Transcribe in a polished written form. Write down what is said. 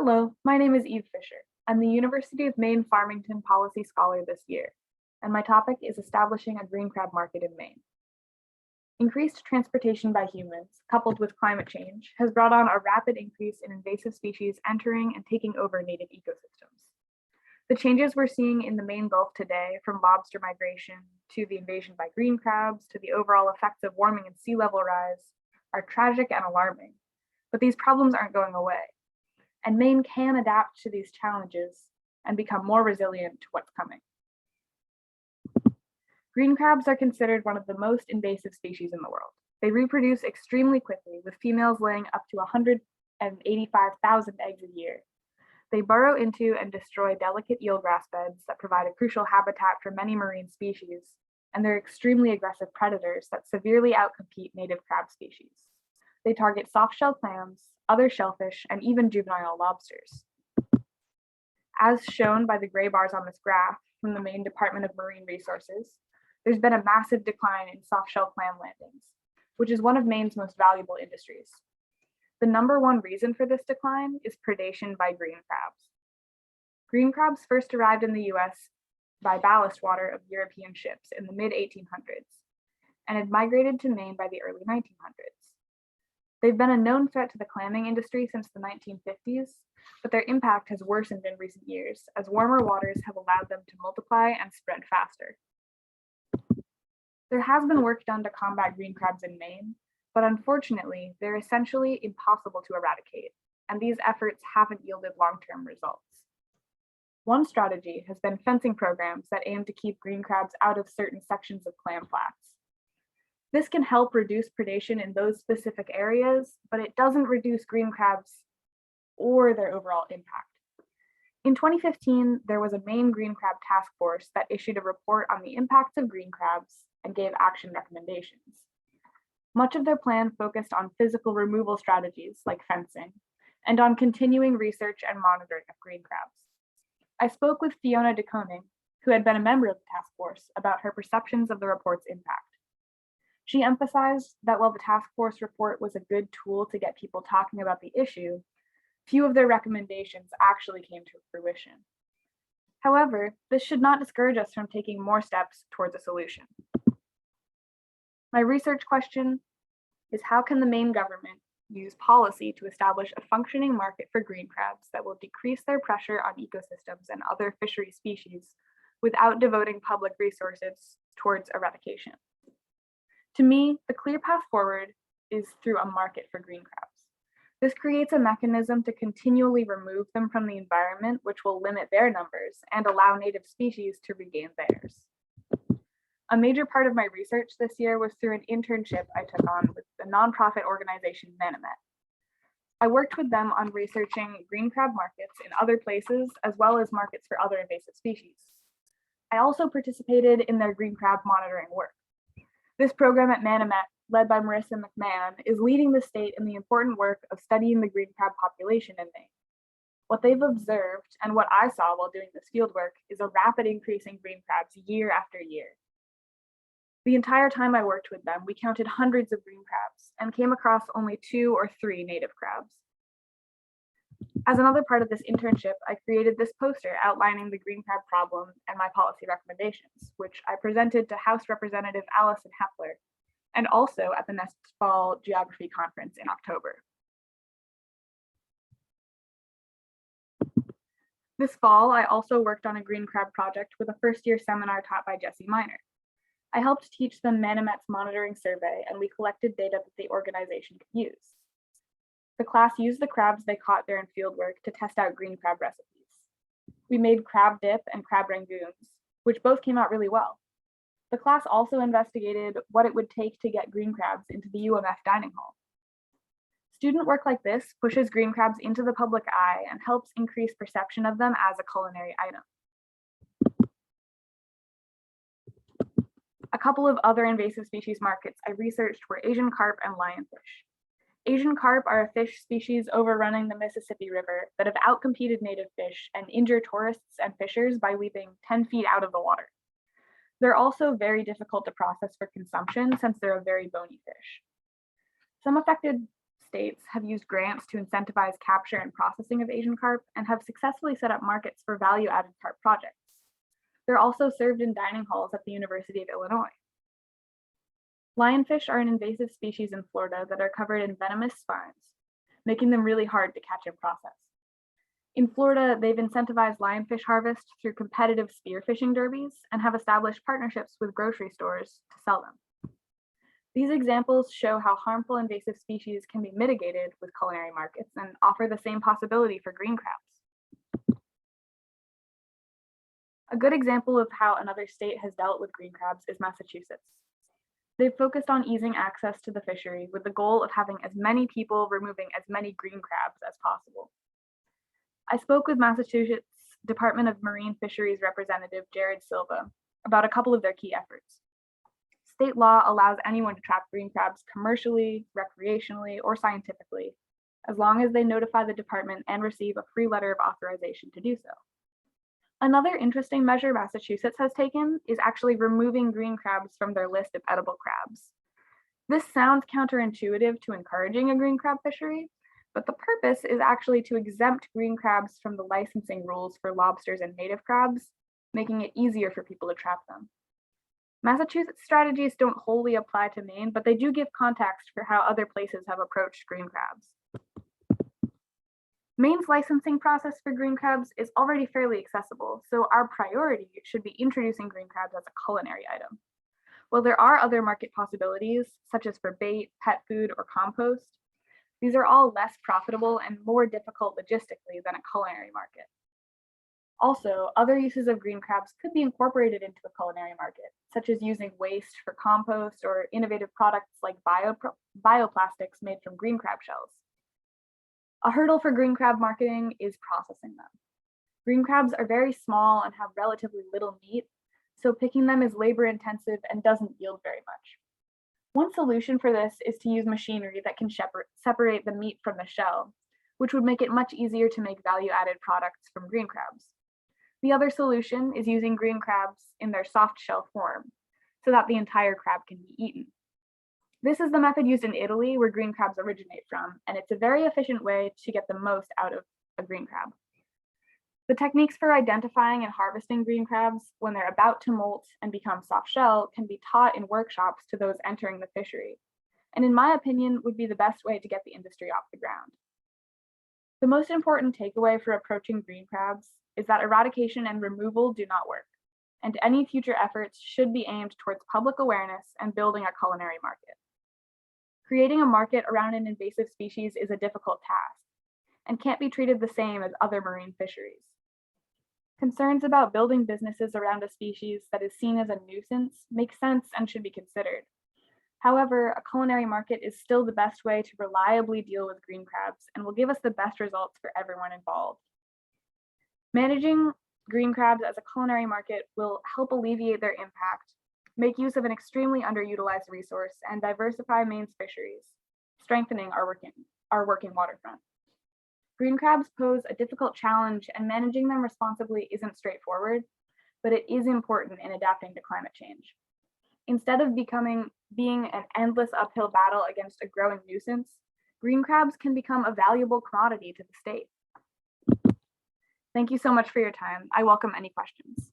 Hello, my name is Eve Fischer. I'm the University of Maine Farmington Policy Scholar this year, and my topic is establishing a green crab market in Maine. Increased transportation by humans, coupled with climate change, has brought on a rapid increase in invasive species entering and taking over native ecosystems. The changes we're seeing in the Maine Gulf today, from lobster migration to the invasion by green crabs to the overall effects of warming and sea level rise, are tragic and alarming. But these problems aren't going away, and Maine can adapt to these challenges and become more resilient to what's coming. Green crabs are considered one of the most invasive species in the world. They reproduce extremely quickly, with females laying up to 185,000 eggs a year. They burrow into and destroy delicate eelgrass beds that provide a crucial habitat for many marine species, and they're extremely aggressive predators that severely outcompete native crab species. They target soft-shell clams, other shellfish, and even juvenile lobsters. As shown by the gray bars on this graph from the Maine Department of Marine Resources, there's been a massive decline in soft-shell clam landings, which is one of Maine's most valuable industries. The number one reason for this decline is predation by green crabs. Green crabs first arrived in the US by ballast water of European ships in the mid-1800s and had migrated to Maine by the early 1900s. They've been a known threat to the clamming industry since the 1950s, but their impact has worsened in recent years as warmer waters have allowed them to multiply and spread faster. There has been work done to combat green crabs in Maine, but unfortunately, they're essentially impossible to eradicate, and these efforts haven't yielded long-term results. One strategy has been fencing programs that aim to keep green crabs out of certain sections of clam flats. This can help reduce predation in those specific areas, but it doesn't reduce green crabs or their overall impact. In 2015, there was a Maine Green Crab Task Force that issued a report on the impacts of green crabs and gave action recommendations. Much of their plan focused on physical removal strategies like fencing and on continuing research and monitoring of green crabs. I spoke with Fiona DeConing, who had been a member of the task force, about her perceptions of the report's impact. She emphasized that while the task force report was a good tool to get people talking about the issue, few of their recommendations actually came to fruition. However, this should not discourage us from taking more steps towards a solution. My research question is, how can the Maine government use policy to establish a functioning market for green crabs that will decrease their pressure on ecosystems and other fishery species without devoting public resources towards eradication? To me, the clear path forward is through a market for green crabs. This creates a mechanism to continually remove them from the environment, which will limit their numbers and allow native species to regain theirs. A major part of my research this year was through an internship I took on with the nonprofit organization Maine. I worked with them on researching green crab markets in other places, as well as markets for other invasive species. I also participated in their green crab monitoring work. This program at Maine, led by Marissa McMahon, is leading the state in the important work of studying the green crab population in Maine. What they've observed, and what I saw while doing this fieldwork, is a rapid increase in green crabs year after year. The entire time I worked with them, we counted hundreds of green crabs and came across only 2 or 3 native crabs. As another part of this internship, I created this poster outlining the green crab problem and my policy recommendations, which I presented to House Representative Allison Hepler, and also at the next fall geography conference in October. This fall, I also worked on a green crab project with a first-year seminar taught by Jesse Miner. I helped teach them Manomet's monitoring survey, and we collected data that the organization could use. The class used the crabs they caught during fieldwork to test out green crab recipes. We made crab dip and crab rangoons, which both came out really well. The class also investigated what it would take to get green crabs into the UMF dining hall. Student work like this pushes green crabs into the public eye and helps increase perception of them as a culinary item. A couple of other invasive species markets I researched were Asian carp and lionfish. Asian carp are a fish species overrunning the Mississippi River that have outcompeted native fish and injure tourists and fishers by leaping 10 feet out of the water. They're also very difficult to process for consumption since they're a very bony fish. Some affected states have used grants to incentivize capture and processing of Asian carp and have successfully set up markets for value-added carp projects. They're also served in dining halls at the University of Illinois. Lionfish are an invasive species in Florida that are covered in venomous spines, making them really hard to catch and process. In Florida, they've incentivized lionfish harvest through competitive spearfishing derbies and have established partnerships with grocery stores to sell them. These examples show how harmful invasive species can be mitigated with culinary markets and offer the same possibility for green crabs. A good example of how another state has dealt with green crabs is Massachusetts. They've focused on easing access to the fishery with the goal of having as many people removing as many green crabs as possible. I spoke with Massachusetts Department of Marine Fisheries Representative Jared Silva about a couple of their key efforts. State law allows anyone to trap green crabs commercially, recreationally, or scientifically, as long as they notify the department and receive a free letter of authorization to do so. Another interesting measure Massachusetts has taken is actually removing green crabs from their list of edible crabs. This sounds counterintuitive to encouraging a green crab fishery, but the purpose is actually to exempt green crabs from the licensing rules for lobsters and native crabs, making it easier for people to trap them. Massachusetts strategies don't wholly apply to Maine, but they do give context for how other places have approached green crabs. Maine's licensing process for green crabs is already fairly accessible, so our priority should be introducing green crabs as a culinary item. While there are other market possibilities, such as for bait, pet food, or compost, these are all less profitable and more difficult logistically than a culinary market. Also, other uses of green crabs could be incorporated into a culinary market, such as using waste for compost or innovative products like bioplastics made from green crab shells. A hurdle for green crab marketing is processing them. Green crabs are very small and have relatively little meat, so picking them is labor intensive and doesn't yield very much. One solution for this is to use machinery that can separate the meat from the shell, which would make it much easier to make value-added products from green crabs. The other solution is using green crabs in their soft shell form, so that the entire crab can be eaten. This is the method used in Italy, where green crabs originate from, and it's a very efficient way to get the most out of a green crab. The techniques for identifying and harvesting green crabs when they're about to molt and become soft shell can be taught in workshops to those entering the fishery, and in my opinion, would be the best way to get the industry off the ground. The most important takeaway for approaching green crabs is that eradication and removal do not work, and any future efforts should be aimed towards public awareness and building a culinary market. Creating a market around an invasive species is a difficult task and can't be treated the same as other marine fisheries. Concerns about building businesses around a species that is seen as a nuisance make sense and should be considered. However, a culinary market is still the best way to reliably deal with green crabs and will give us the best results for everyone involved. Managing green crabs as a culinary market will help alleviate their impact, make use of an extremely underutilized resource, and diversify Maine's fisheries, strengthening our working waterfront. Green crabs pose a difficult challenge, and managing them responsibly isn't straightforward, but it is important in adapting to climate change. Instead of being an endless uphill battle against a growing nuisance, green crabs can become a valuable commodity to the state. Thank you so much for your time. I welcome any questions.